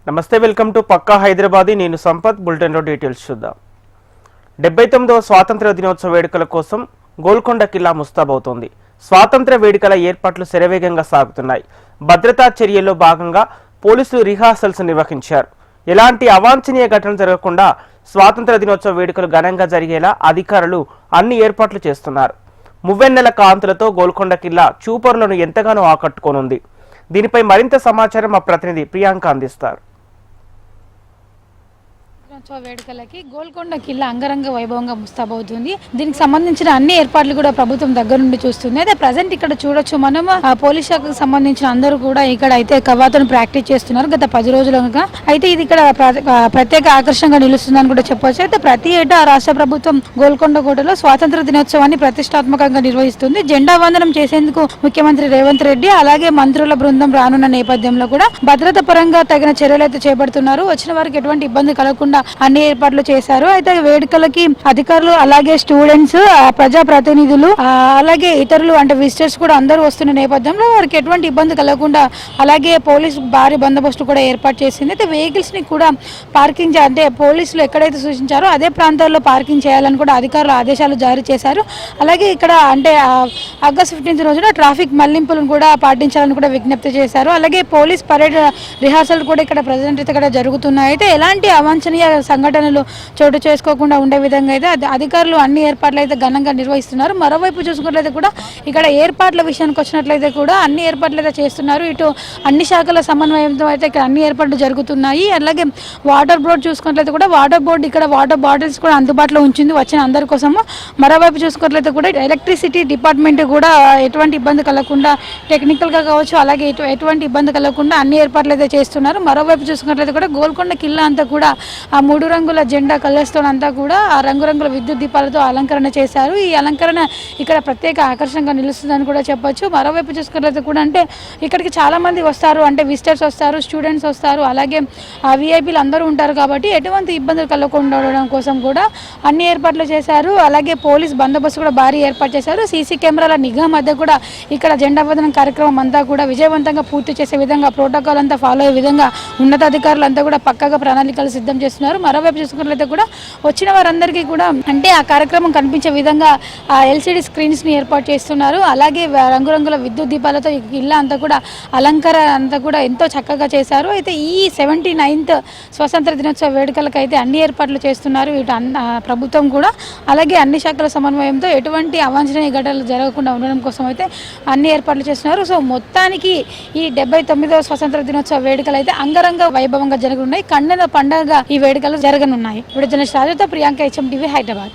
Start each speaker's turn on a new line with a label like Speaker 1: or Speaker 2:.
Speaker 1: నమస్తే, welcome to పక్కా హైదరాబాదీ. నేను సంపత్. బులెటిన్లో డీటెయిల్స్ చూద్దాం. 79వ స్వాతంత్ర దినోత్సవ వేడుకల కోసం గోల్కొండ కిల్లా ముస్తాబవుతోంది. స్వాతంత్ర వేడుకల ఏర్పాట్లు శరవేగంగా సాగుతున్నాయి. భద్రతా చర్యల్లో భాగంగా పోలీసులు రిహార్సల్స్ నిర్వహించారు. ఎలాంటి అవాంఛనీయ ఘటనలు జరగకుండా స్వాతంత్ర దినోత్సవ వేడుకలు ఘనంగా జరిగేలా అధికారులు అన్ని ఏర్పాట్లు చేస్తున్నారు. మువ్వెన్నెల కాంతులతో గోల్కొండ కిల్లా చూపరులను ఎంతగానో ఆకట్టుకోనుంది. దీనిపై మరింత సమాచారం మా ప్రతినిధి ప్రియాంక అందిస్తారు.
Speaker 2: వేడుకలకి గోల్కొండ కిల్లా అంగరంగ వైభవంగా ముస్తాబవుతుంది. దీనికి సంబంధించిన అన్ని ఏర్పాట్లు కూడా ప్రభుత్వం దగ్గర నుండి చూస్తుంది. అయితే ప్రజెంట్ ఇక్కడ చూడొచ్చు మనం పోలీస్ శాఖకు సంబంధించిన అందరూ కూడా ఇక్కడ అయితే కవాతును ప్రాక్టీస్ చేస్తున్నారు గత 10 రోజులుగా. అయితే ఇది ఇక్కడ ప్రత్యేక ఆకర్షణగా నిలుస్తుందని కూడా చెప్పవచ్చు. అయితే ప్రతి ఏటా రాష్ట్ర ప్రభుత్వం గోల్కొండ కోటలో స్వాతంత్ర దినోత్సవాన్ని ప్రతిష్టాత్మకంగా నిర్వహిస్తుంది. జెండా వందనం చేసేందుకు ముఖ్యమంత్రి రేవంత్ రెడ్డి అలాగే మంత్రుల బృందం రానున్న నేపథ్యంలో కూడా భద్రత పరంగా తగిన చర్యలు అయితే చేపడుతున్నారు. వచ్చిన వారికి ఎటువంటి ఇబ్బంది కలగకుండా అన్ని ఏర్పాట్లు చేశారు. అయితే వేడుకలకి అధికారులు అలాగే స్టూడెంట్స్, ప్రజా ప్రతినిధులు అలాగే ఇతరులు అంటే విజిటర్స్ కూడా అందరూ వస్తున్న నేపథ్యంలో వారికి ఎటువంటి ఇబ్బంది కలగకుండా అలాగే పోలీసు భారీ బందోబస్తు కూడా ఏర్పాటు చేసింది. అయితే వెహికల్స్ ని కూడా పార్కింగ్ అంటే పోలీసులు ఎక్కడైతే సూచించారో అదే ప్రాంతాల్లో పార్కింగ్ చేయాలని కూడా అధికారులు ఆదేశాలు జారీ చేశారు. అలాగే ఇక్కడ అంటే ఆగస్టు 15 రోజున ట్రాఫిక్ మళ్లింపులను కూడా పాటించాలని కూడా విజ్ఞప్తి చేశారు. అలాగే పోలీస్ పరేడ్ రిహార్సల్ కూడా ఇక్కడ ప్రజెంట్ ఇక్కడ జరుగుతున్నాయి. అయితే ఎలాంటి అవాంఛనీయ సంఘటనలు చోటు చేసుకోకుండా ఉండే విధంగా అయితే అధికారులు అన్ని ఏర్పాట్లు అయితే ఘనంగా నిర్వహిస్తున్నారు. మరోవైపు చూసుకున్నట్లయితే కూడా ఇక్కడ ఏర్పాట్ల విషయానికి వచ్చినట్లయితే కూడా అన్ని ఏర్పాట్లు అయితే చేస్తున్నారు. ఇటు అన్ని శాఖల సమన్వయంతో అయితే ఇక్కడ అన్ని ఏర్పాట్లు జరుగుతున్నాయి. అలాగే వాటర్ బోర్డు చూసుకున్నట్లయితే కూడా వాటర్ బోర్డు ఇక్కడ వాటర్ బాటిల్స్ కూడా అందుబాటులో ఉంచింది వచ్చిన అందరి కోసము. మరోవైపు చూసుకున్నట్లయితే కూడా ఎలక్ట్రిసిటీ డిపార్ట్మెంట్ కూడా ఎటువంటి ఇబ్బంది కలగకుండా టెక్నికల్గా కావచ్చు అలాగే ఎటువంటి ఇబ్బంది కలగకుండా అన్ని ఏర్పాట్లు అయితే చేస్తున్నారు. మరోవైపు చూసుకున్నట్లయితే కూడా గోల్కొండ కిల్లా అంతా కూడా ఆ 3 రంగుల జెండా కలర్స్తో అంతా కూడా ఆ రంగురంగుల విద్యుత్ దీపాలతో అలంకరణ చేశారు. ఈ అలంకరణ ఇక్కడ ప్రత్యేక ఆకర్షణగా నిలుస్తుందని కూడా చెప్పొచ్చు. మరోవైపు చూసుకున్నట్లయితే కూడా అంటే ఇక్కడికి చాలా మంది వస్తారు, అంటే విజిటర్స్ వస్తారు, స్టూడెంట్స్ వస్తారు, అలాగే ఆ విఐపీలు అందరూ ఉంటారు కాబట్టి ఎటువంటి ఇబ్బందులు కలగకుండా ఉండడం కోసం కూడా అన్ని ఏర్పాట్లు చేశారు. అలాగే పోలీస్ బందోబస్తు కూడా భారీ ఏర్పాటు చేశారు. సీసీ కెమెరాల నిఘా మధ్య కూడా ఇక్కడ జెండా వందనం కార్యక్రమం అంతా కూడా విజయవంతంగా పూర్తి చేసే విధంగా ప్రోటోకాల్ అంతా ఫాలో అయ్యే విధంగా ఉన్నతాధికారులు అంతా కూడా పక్కగా ప్రణాళికలు సిద్ధం చేస్తున్నారు. మరోవైపు చూసుకున్నట్లయితే కూడా వచ్చిన వారందరికీ కూడా అంటే ఆ కార్యక్రమం కనిపించే విధంగా ఆ ఎల్సిడి స్క్రీన్స్ ని ఏర్పాటు చేస్తున్నారు. అలాగే రంగురంగుల విద్యుత్ దీపాలతో ఇల్లు అంతా కూడా అలంకరణ అంతా కూడా ఎంతో చక్కగా చేశారు. అయితే ఈ 79th స్వాతంత్ర దినోత్సవ వేడుకలకు అయితే అన్ని ఏర్పాట్లు చేస్తున్నారు ఇటు ప్రభుత్వం కూడా. అలాగే అన్ని శాఖల సమన్వయంతో ఎటువంటి అవాంఛనీయ ఘటనలు జరగకుండా ఉండడం కోసం అయితే అన్ని ఏర్పాట్లు చేస్తున్నారు. సో మొత్తానికి ఈ 79వ స్వాతంత్ర దినోత్సవ వేడుకలు అయితే అంగరంగ వైభవంగా జరగనున్నాయి. కన్నుల పండుగ ఈ వేడుకలు జరగనున్నాయి. ఇప్పుడు జర్నలిస్ట్ రాజుతో ప్రియాంక, HMTV, హైదరాబాద్.